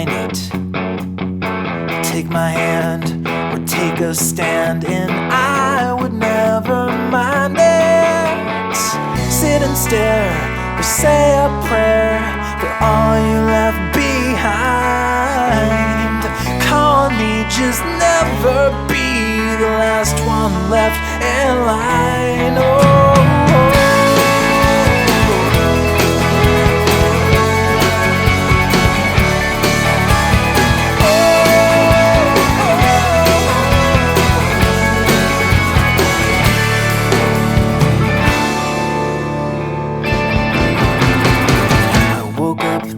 find it. Take my hand or take a stand, and I would never mind it. Sit and stare or say a prayer for all you left behind. Call me, just never be the last one left in line.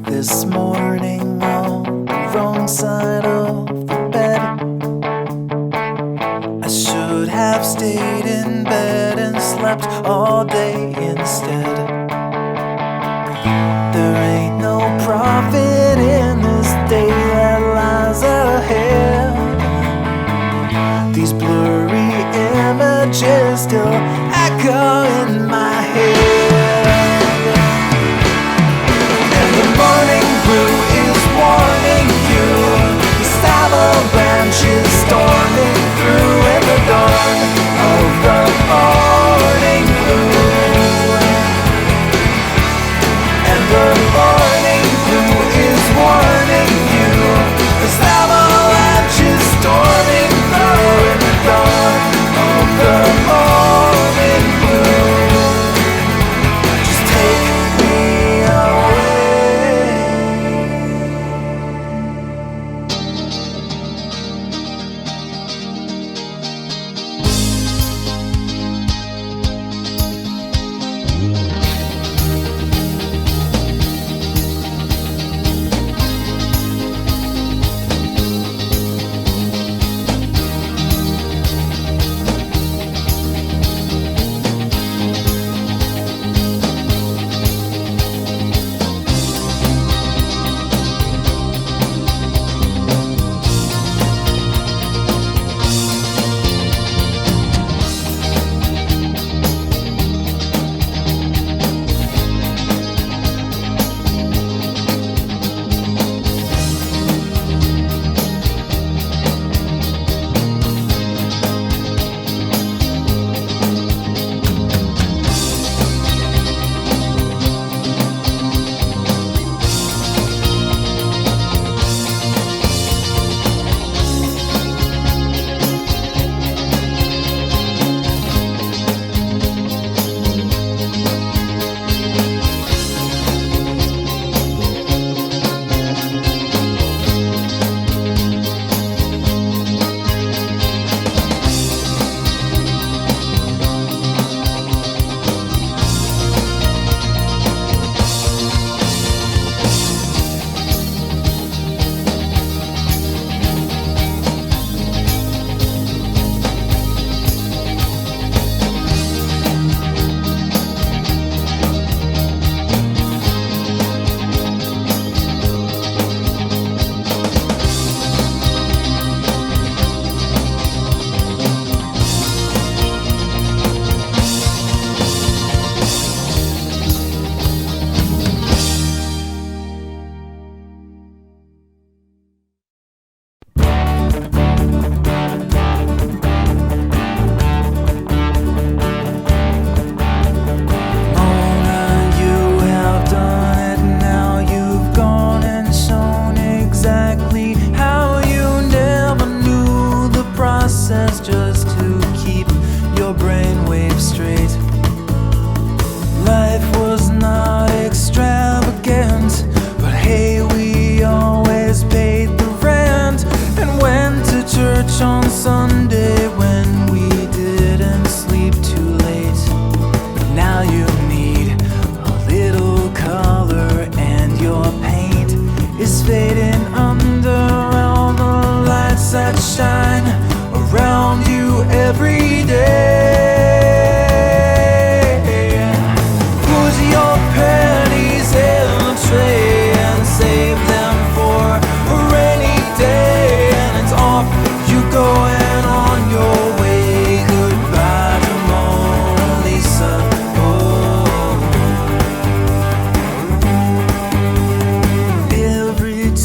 This morning on the wrong side of the bed. I should have stayed in bed and slept all day instead. There ain't no profit in this day that lies ahead. These blurry images still echo in my head. Morning brew is warning you. This avalanche is storming through in the dawn of the morning brew. And the morning brew is warning you. This avalanche is storming through in the dawn of the morning brew. Just take me away.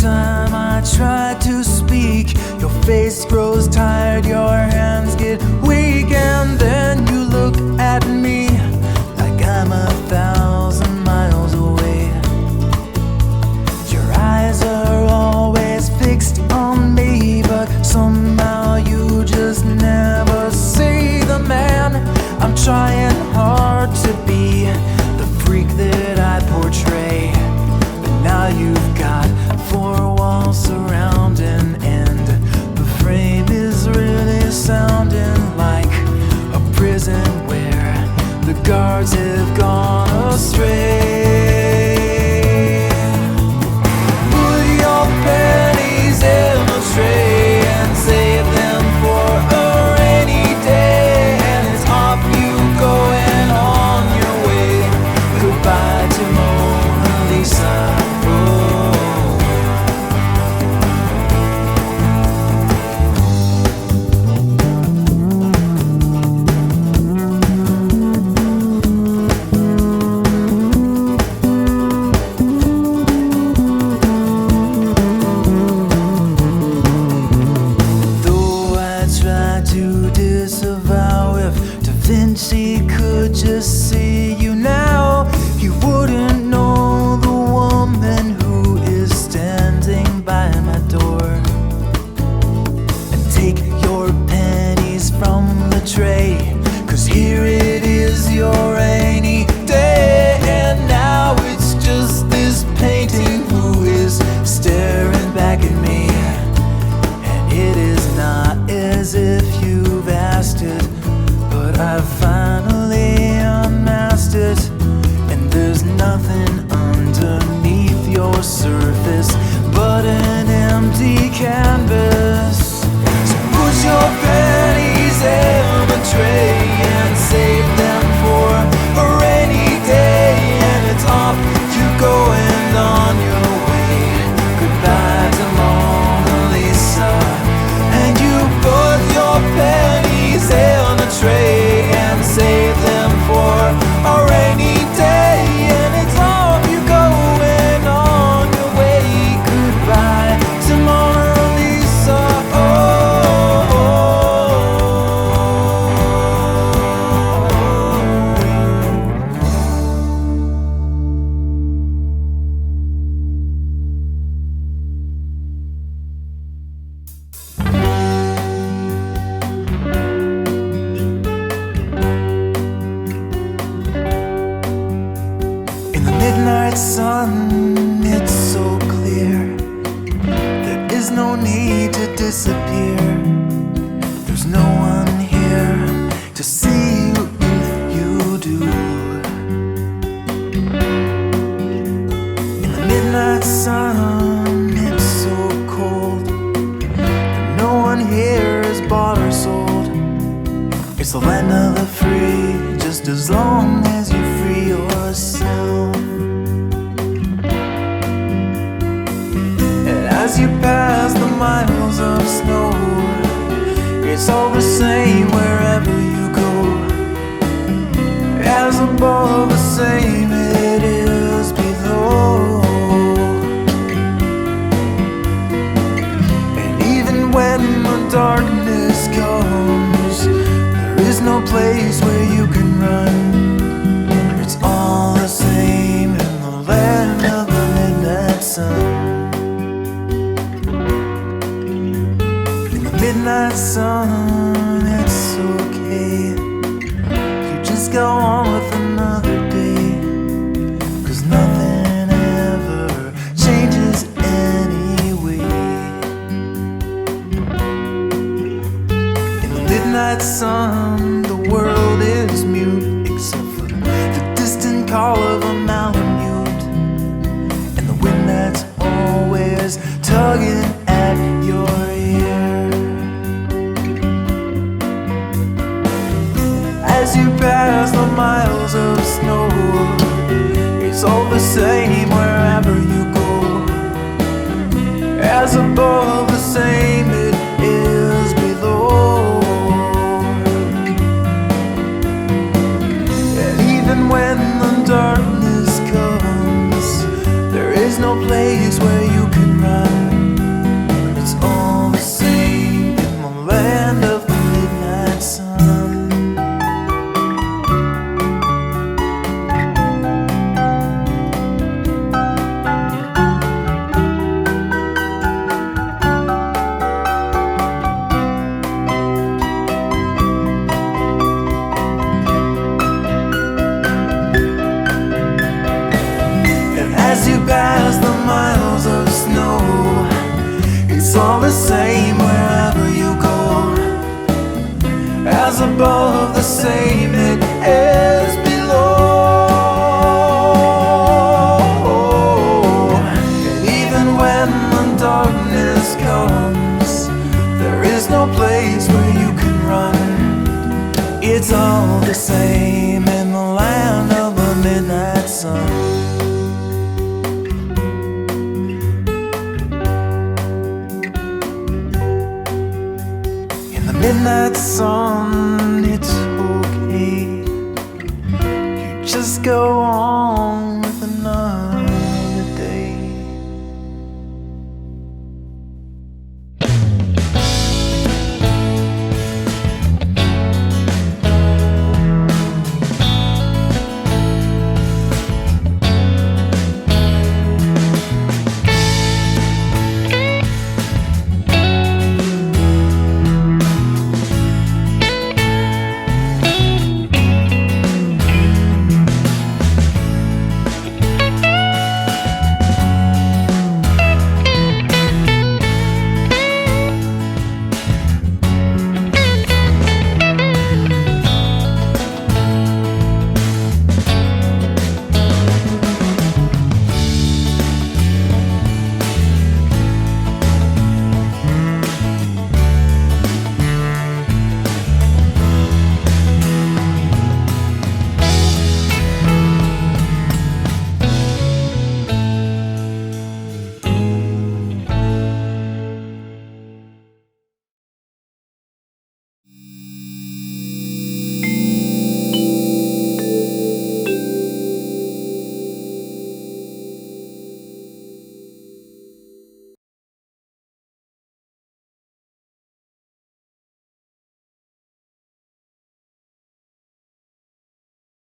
Time I try to speak, your face grows tired, your hands get weak, and then you look at me like I'm 1,000 miles away. Your eyes are always fixed on me, but somehow you just never see the man I'm trying hard to be, the freak that I portray. But now you've got four walls surrounding, and the frame is really sounding like a prison where the guards have gone astray. Put your pennies in a tray and save them for a rainy day, and it's off you going on your way. Goodbye to Mona Lisa. She could just see you now, you wouldn't know the woman who is standing by my door. And take your pennies from the tray, 'cause here it is your rainy day. And now it's just this painting who is staring back at me. And it is not as if you've asked it, but I've finally unmasked it, and there's nothing underneath your surface but an empty canvas. So put your pennies in a tray and save them for a rainy day, and it's off you going on your way. Goodbye to Mona Lisa, and you put your pennies in a tray and save them for a rainy day, and it's all you going on your way. Goodbye to Mona Lisa. Midnight sun, it's so clear, there is no need to disappear. There's no one here to see you if you do. In the midnight sun, it's so cold, and no one here is bought or sold. It's the land of the free, just as long as you free yourself. As you pass the miles of snow, it's all the same wherever you go. As above, the same it is below. And even when the darkness comes, there is no place where you can run. It's all the same in the land of the midnight sun. Midnight sun, it's okay, you just go on with another day, 'cause nothing ever changes anyway. In the midnight sun, the world is mute, except for the distant call of a malamute, and the wind that's always tugging at your ear. As you pass the miles of snow, it's all the same wherever you go. As above, the same it is below. And even when the darkness comes, there is no place where you can run. It's all the same wherever you go. As above, the same it is below. And even when the darkness comes, there is no place where you can run. It's all the same in the land of the midnight sun. Midnight sun, it's okay. You just go on